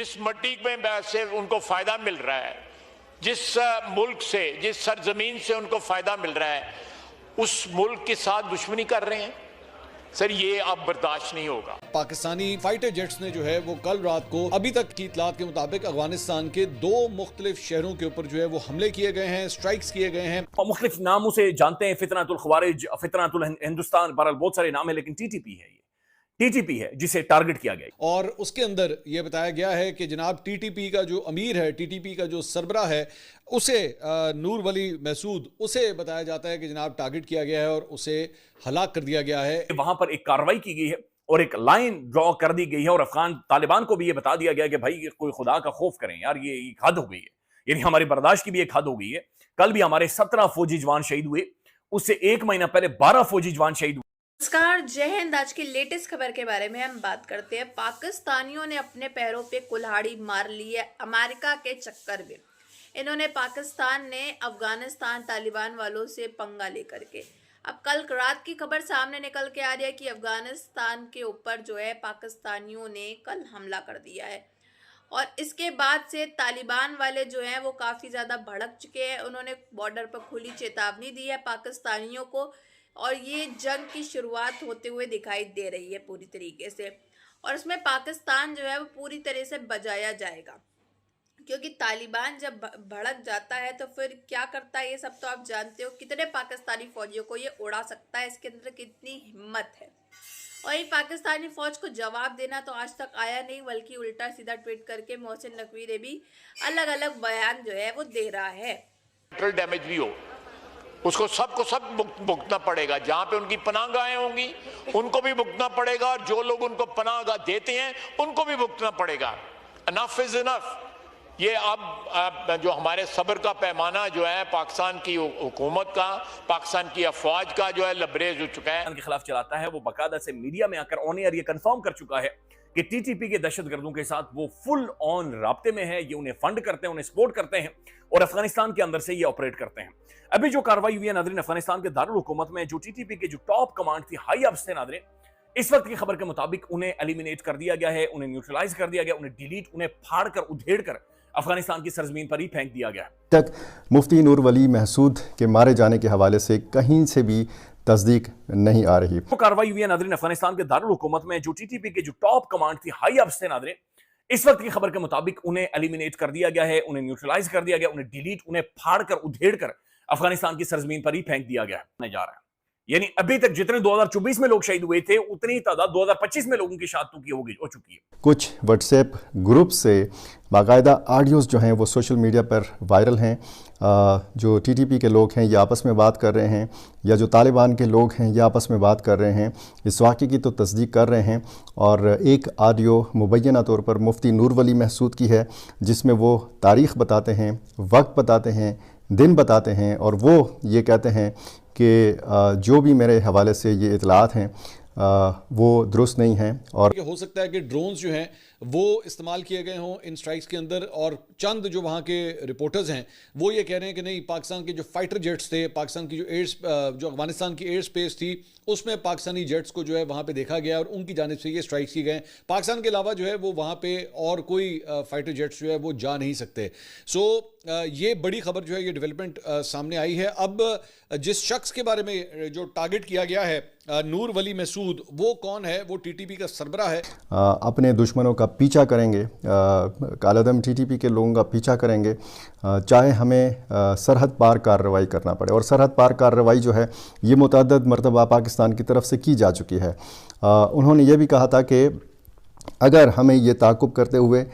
जिस मिट्टी में से उनको फायदा मिल रहा है, जिस मुल्क से, जिस सरजमीन से उनको फायदा मिल रहा है, उस मुल्क के साथ दुश्मनी कर रहे हैं। सर ये अब बर्दाश्त नहीं होगा। पाकिस्तानी फाइटर जेट्स ने जो है वो कल रात को अभी तक की इतलात के मुताबिक अफगानिस्तान के 2 मुख्तलिफ शहरों के ऊपर जो है वो हमले किए गए हैं, स्ट्राइक्स किए गए हैं। मुख्तलिफ नामों से जानते हैं, फितनातुल खवारिज, फितनातुल हिंदुस्तान, बहरहाल बहुत सारे नाम है, लेकिन टीटीपी है, ये टीटीपी है जिसे टारगेट किया गया। और उसके अंदर यह बताया गया है कि जनाब टीटीपी का जो अमीर है, टीटीपी का जो सरबरा है, उसे नूर वली महसूद, उसे बताया जाता है कि जनाब टारगेट किया गया है और उसे हलाक कर दिया गया है। वहां पर एक कार्रवाई की गई है और एक लाइन ड्रॉ कर दी गई है और अफगान तालिबान को भी ये बता दिया गया कि भाई कोई खुदा का खौफ करें यार, ये एक हद हो गई है, यानी हमारी बर्दाश्त की भी एक हद हो गई है। कल भी हमारे 17 फौजी जवान शहीद हुए, उससे 1 महीना पहले 12 फौजी जवान शहीद हुए। नमस्कार, जय हिंद। आज की लेटेस्ट खबर के बारे में हम बात करते हैं। पाकिस्तानियों ने अपने पैरों पे कुल्हाड़ी मार ली है अमेरिका के चक्कर में। इन्होंने पाकिस्तान ने अफगानिस्तान तालिबान वालों से पंगा लेकर के, अब कल रात की खबर सामने निकल के आ रही है कि अफगानिस्तान के ऊपर जो है पाकिस्तानियों ने कल हमला कर दिया है और इसके बाद से तालिबान वाले जो हैं वो काफ़ी ज़्यादा भड़क चुके हैं। उन्होंने बॉर्डर पर खुली चेतावनी दी है पाकिस्तानियों को और ये जंग की शुरुआत होते हुए दिखाई दे रही है पूरी तरीके से। और इसमें पाकिस्तान जो है वो पूरी तरह से बजाया जाएगा, क्योंकि तालिबान जब भड़क जाता है तो फिर क्या करता है ये सब तो आप जानते हो। कितने पाकिस्तानी फौजियों को ये उड़ा सकता है, इसके अंदर कितनी हिम्मत है। और ये पाकिस्तानी फौज को जवाब देना तो आज तक आया नहीं, बल्कि उल्टा सीधा ट्वीट करके मोहसिन नकवी ने भी अलग अलग बयान जो है वो दे रहा है। डैमेज भी हो, उसको सबको सब भुगतना पड़ेगा। जहां पे उनकी पनाहगाहें होंगी उनको भी भुगतना पड़ेगा, और जो लोग उनको पनाहगाह देते हैं उनको भी भुगतना पड़ेगा। Enough is enough. ये अब जो हमारे सब्र का पैमाना जो है पाकिस्तान की हुकूमत का, पाकिस्तान की अफवाज का जो है लबरेज हो चुका है। के खिलाफ चलाता है, वो बाकायदा से मीडिया में आकर ऑन एयर ये कंफर्म कर चुका है कि टीटीपी के दहशतगर्दों के साथ वो फुल ऑन राब्ते में है। ये उन्हें फंड करते हैं, उन्हें सपोर्ट करते हैं और अफगानिस्तान के अंदर से ये ऑपरेट करते हैं। अभी जो कार्रवाई हुई है नाज़रीन, अफगानिस्तान के दारुल हुकूमत में जो टीटीपी के जो टॉप कमांड थी, हाई अफ्स थे नाज़रीन, इस वक्त की खबर के मुताबिक उन्हें एलिमिनेट कर दिया गया है, उन्हें न्यूट्रलाइज कर दिया गया, उन्हें डिलीट, उन्हें फाड़ कर उधेड़ कर अफगानिस्तान की सरजमीन पर ही फेंक दिया गया। तक मुफ्ती नूर वली महसूद के मारे जाने के हवाले से कहीं से भी तस्दीक नहीं आ रही। वो कार्रवाई हुई है नाज़रीन, अफगानिस्तान के दारुल हुकूमत में जो टीटीपी के जो टॉप कमांड थी, हाई अफ्स थे नाज़रीन, इस वक्त की खबर के मुताबिक उन्हें एलिमिनेट कर दिया गया है, उन्हें न्यूट्रलाइज कर दिया गया, उन्हें डिलीट, उन्हें फाड़ कर उधेड़ कर अफगानिस्तान की सरजमीन पर ही फेंक दिया गया जा रहा है। यानी अभी तक जितने 2024 में लोग शहीद हुए थे, उतनी तादाद 2025 में लोगों की शहादतों की हो चुकी है। कुछ व्हाट्सएप ग्रुप से बाकायदा ऑडियोज़ जो हैं वो सोशल मीडिया पर वायरल हैं। जो टीटीपी के लोग हैं ये आपस में बात कर रहे हैं, या जो तालिबान के लोग हैं ये आपस में बात कर रहे हैं, इस वाक़े की तो तस्दीक कर रहे हैं। और एक ऑडियो मुबैना तौर पर मुफ्ती नूर वली महसूद की है, जिसमें वो तारीख़ बताते हैं, वक्त बताते हैं, दिन बताते हैं, और वो ये कहते हैं कि जो भी मेरे हवाले से ये इतलात हैं वो दुरुस्त नहीं हैं। और हो सकता है कि ड्रोन्स जो हैं वो इस्तेमाल किए गए हों इन स्ट्राइक्स के अंदर, और चंद जो वहाँ के रिपोर्टर्स हैं वो ये कह रहे हैं कि नहीं, पाकिस्तान के जो फाइटर जेट्स थे, पाकिस्तान की जो अफगानिस्तान की एयर स्पेस थी, उसमें पाकिस्तानी जेट्स को जो है वहाँ पे देखा गया और उनकी जानिब से ये स्ट्राइक्स की गए। पाकिस्तान के अलावा जो है वो वहाँ पे और कोई फाइटर जेट्स जो है वो जा नहीं सकते। सो ये बड़ी खबर जो है, ये डेवलपमेंट सामने आई है। अब जिस शख्स के बारे में जो टारगेट किया गया है, नूर वली महसूद, वो कौन है? वो टीटीपी का सरबरा है। अपने दुश्मनों का पीछा करेंगे, कालादम टीटीपी के लोगों का पीछा करेंगे, चाहे हमें सरहद पार कार्रवाई करना पड़े। और सरहद पार कार्रवाई जो है ये मुतअद्दिद मरतबा पाकिस्तान की तरफ से की जा चुकी है। उन्होंने ये भी कहा था कि अगर हमें ये ताक़ुब करते हुए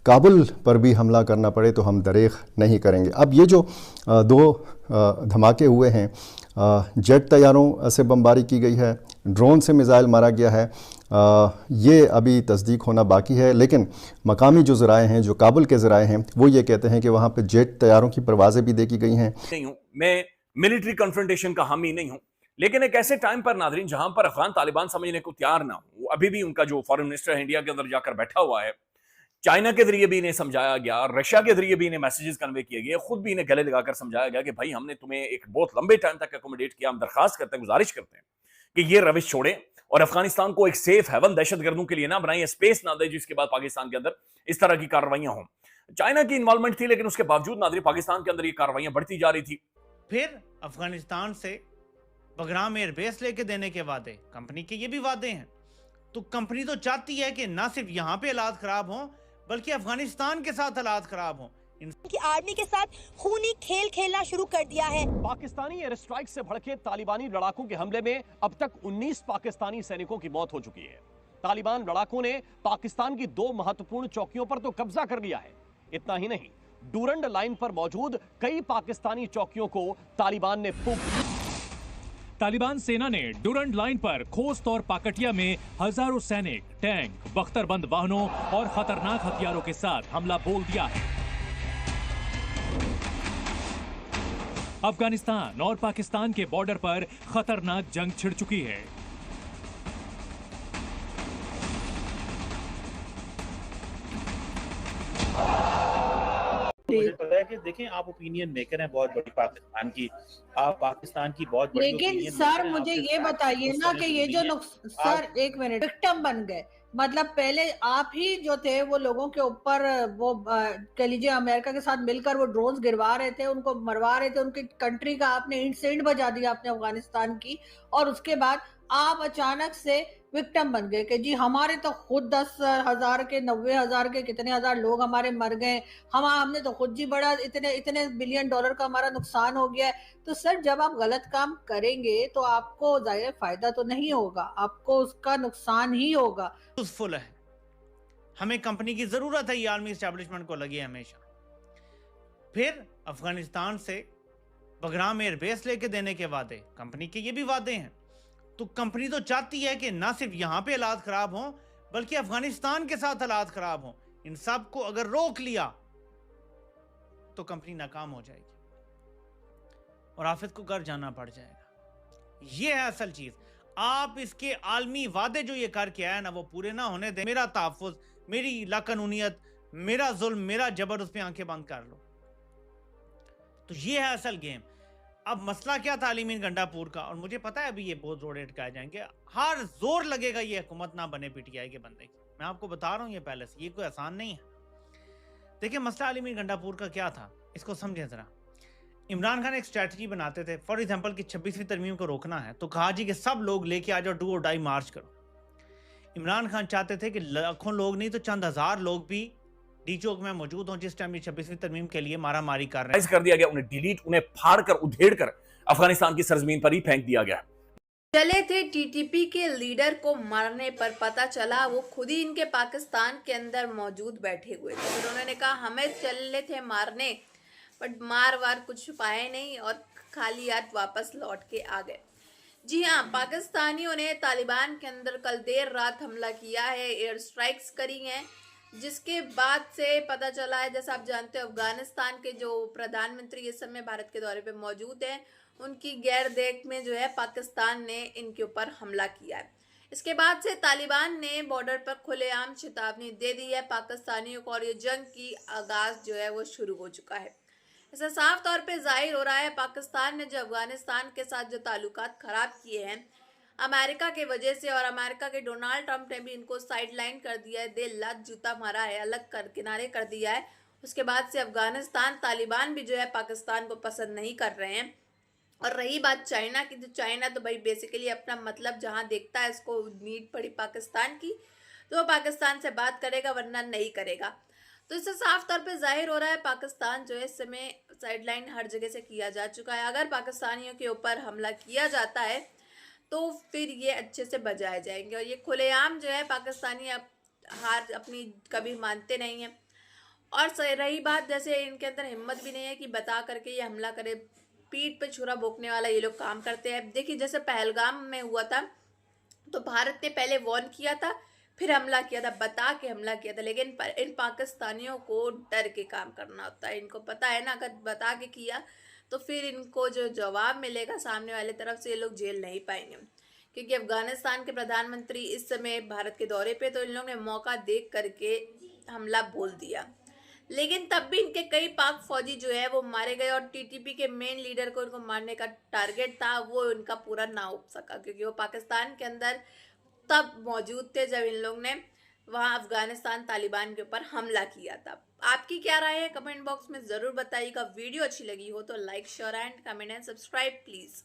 काबुल पर भी हमला करना पड़े तो हम दरेख नहीं करेंगे। अब ये जो 2 धमाके हुए हैं, जेट तैयारों से बमबारी की गई है, ड्रोन से मिसाइल मारा गया है, ये अभी तस्दीक होना बाकी है। लेकिन मकामी जो ज़राए हैं, जो काबुल के ज़राए हैं, वो ये कहते हैं कि वहाँ पे जेट तैयारों की परवाज़ें भी देखी गई हैं। नहीं हूँ मैं मिलिट्री कन्फ्रंटेशन का हामी नहीं हूँ, लेकिन एक ऐसे टाइम पर नाज़रीन जहां पर अफगान तालिबान समझने को तैयार ना हो, अभी भी उनका जो फॉरेन मिनिस्टर है इंडिया के अंदर जाकर बैठा हुआ है, चाइना के जरिए भी इन्हें समझाया गया, रशिया के जरिए भी इन्हें मैसेजेस कन्वे किए गए, खुद भी इन्हें गले लगाकर समझाया गया कि भाई हमने तुम्हें एक बहुत लंबे टाइम तक अकोमोडेट किया, हम दरखास्त करते हैं, गुजारिश करते हैं कि ये रविश छोड़ें और अफगानिस्तान को एक सेफ हेवन दहशतगर्दों के लिए ना बनाए, स्पेस ना दे जिसके बाद पाकिस्तान के अंदर इस तरह की कार्रवाइयां हों। चाइना की इन्वॉल्वमेंट थी, लेकिन उसके बावजूद नाज़रीन पाकिस्तान के अंदर ये कार्रवाइयां बढ़ती जा रही थी। फिर अफगानिस्तान से बगराम एयरबेस लेके देने के वादे, कंपनी के ये भी वादे हैं। तो कंपनी तो चाहती है कि ना सिर्फ यहाँ पे हालात खराब हों, बल्कि अफगानिस्तान के साथ हालात खराब हों। की आर्मी के साथ खूनी खेल खेलना शुरू कर दिया है। पाकिस्तानी एयर स्ट्राइक से भड़के तालिबानी लड़ाकों के हमले में अब तक 19 पाकिस्तानी सैनिकों की मौत हो चुकी है। तालिबान लड़ाकों ने पाकिस्तान की 2 महत्वपूर्ण चौकियों पर तो कब्जा कर लिया है। इतना ही नहीं, डूरंड लाइन पर मौजूद कई पाकिस्तानी चौकियों को तालिबान ने तालिबान सेना ने डूरंड लाइन पर खोस्त और पाकटिया में हजारों सैनिक, टैंक, बख्तरबंद वाहनों और खतरनाक हथियारों के साथ हमला बोल दिया है। अफगानिस्तान और पाकिस्तान के बॉर्डर पर खतरनाक जंग छिड़ चुकी है। मुझे पता है कि देखें, आप ओपिनियन मेकर हैं बहुत बड़ी पाकिस्तान की, आप पाकिस्तान की बहुत बड़ी, लेकिन सर मुझे ये बताइए ना कि ये जो सर एक मिनट विक्टिम बन गए, मतलब पहले आप ही जो थे वो लोगों के ऊपर वो कह लीजिए अमेरिका के साथ मिलकर वो ड्रोन्स गिरवा रहे थे, उनको मरवा रहे थे, उनकी कंट्री का आपने इंसेंट बजा दिया आपने अफगानिस्तान की, और उसके बाद आप अचानक से विक्टिम बन गए कि जी हमारे तो खुद 10,000 के 90,000 के कितने हजार लोग हमारे मर गए, हमने तो खुद जी बड़ा इतने बिलियन डॉलर का हमारा नुकसान हो गया है। तो सर जब आप गलत काम करेंगे तो आपको जाहिर फायदा तो नहीं होगा, आपको उसका नुकसान ही होगा। यूजफुल है, हमें कंपनी की जरूरत है, ये आर्मी एस्टैब्लिशमेंट को लगी हमेशा। फिर अफगानिस्तान से बगराम एयरबेस लेके देने के वादे, कंपनी के ये भी वादे हैं। तो कंपनी तो चाहती है कि ना सिर्फ यहाँ पे हालात खराब हों, बल्कि अफगानिस्तान के साथ हालात खराब हों। इन सब को अगर रोक लिया तो कंपनी नाकाम हो जाएगी और आफिद को घर जाना पड़ जाएगा। ये है असल चीज। आप इसके आलमी वादे जो ये करके आया ना, वो पूरे ना होने दें। मेरा तहफ़्फ़ुज़, मेरी लाकानूनियत, मेरा जुल्म, मेरा जबर, उस पर आंखें बंद कर लो। तो ये है असल गेम। अब मसला क्या था तालीमीन गंडापुर का, और मुझे पता है अभी ये बहुत जोर अटकाए जाएंगे, हर जोर लगेगा ये हुकूमत ना बने पीटीआई के बंदे की। मैं आपको बता रहा हूँ ये पहले से, ये कोई आसान नहीं है। देखिए मसला तालीमीन गंडापुर का क्या था, इसको समझें जरा। इमरान खान एक स्ट्रैटेजी बनाते थे, फॉर एग्जांपल कि 26वीं तरमीम को रोकना है तो कहा जी कि सब लोग लेके आ जाओ, डू और डाई मार्च करो। इमरान खान चाहते थे कि लाखों लोग नहीं तो चंद हजार लोग भी डी चौक में मौजूद हों जिस टाइम ये 26वीं तरमीम के लिए मारा मारी कर रहे हैं। कर दिया गया, उन्हें डिलीट, उन्हें फाड़ कर उधेड़ कर अफगानिस्तान की सरजमीन पर ही फेंक दिया गया। चले थे टीटीपी के लीडर को मारने पर पता चला वो खुद ही इनके पाकिस्तान के अंदर मौजूद बैठे हुए थे। फिर उन्होंने कहा हमें चले थे मारने, बट मार वार कुछ पाए नहीं और खाली हाथ वापस लौट के आ गए। जी हाँ, पाकिस्तानियों ने तालिबान के अंदर कल देर रात हमला किया है, एयर स्ट्राइक्स करी हैं, जिसके बाद से पता चला है, जैसा आप जानते हो अफगानिस्तान के जो प्रधानमंत्री इस समय भारत के दौरे पे मौजूद हैं, उनकी गैर देख में जो है पाकिस्तान ने इनके ऊपर हमला किया है। इसके बाद से तालिबान ने बॉर्डर पर खुलेआम चेतावनी दे दी है पाकिस्तानियों को, और ये जंग की आगाज जो है वो शुरू हो चुका है। इससे साफ तौर पे जाहिर हो रहा है पाकिस्तान ने जो अफगानिस्तान के साथ जो ताल्लुकात खराब किए हैं अमेरिका के वजह से, और अमेरिका के डोनाल्ड ट्रंप ने भी इनको साइडलाइन कर दिया है, दिल लात जूता मारा है, अलग कर किनारे कर दिया है। उसके बाद से अफगानिस्तान तालिबान भी जो है पाकिस्तान को पसंद नहीं कर रहे हैं। और रही बात चाइना की, तो चाइना तो भाई बेसिकली अपना मतलब जहां देखता है, इसको नीड पड़ी पाकिस्तान की तो वो पाकिस्तान से बात करेगा, वरना नहीं करेगा। तो इससे साफ तौर पे जाहिर हो रहा है पाकिस्तान जो है इस समय साइडलाइन हर जगह से किया जा चुका है। अगर पाकिस्तानियों के ऊपर हमला किया जाता है तो फिर ये अच्छे से बजाए जाएंगे, और ये खुलेआम जो है पाकिस्तानी अब हार अपनी कभी मानते नहीं हैं। और रही बात, जैसे इनके अंदर हिम्मत भी नहीं है कि बता करके ये हमला करे, पीठ पे छुरा भोंकने वाला ये लोग काम करते हैं। देखिए जैसे पहलगाम में हुआ था तो भारत ने पहले वार्न किया था, फिर हमला किया था, बता के हमला किया था, लेकिन इन पाकिस्तानियों को डर के काम करना होता है। इनको पता है ना अगर बता के किया तो फिर इनको जो जवाब मिलेगा सामने वाले तरफ से, ये लोग झेल नहीं पाएंगे। क्योंकि अफगानिस्तान के प्रधानमंत्री इस समय भारत के दौरे पे, तो इन लोगों ने मौका देख करके हमला बोल दिया, लेकिन तब भी इनके कई पाक फौजी जो है वो मारे गए, और टीटीपी के मेन लीडर को इनको मारने का टारगेट था, वो इनका पूरा ना हो सका, क्योंकि वो पाकिस्तान के अंदर तब मौजूद थे जब इन लोग ने वहां अफगानिस्तान तालिबान के ऊपर हमला किया था। आपकी क्या राय है कमेंट बॉक्स में जरूर बताइएगा। वीडियो अच्छी लगी हो तो like share and comment and subscribe please.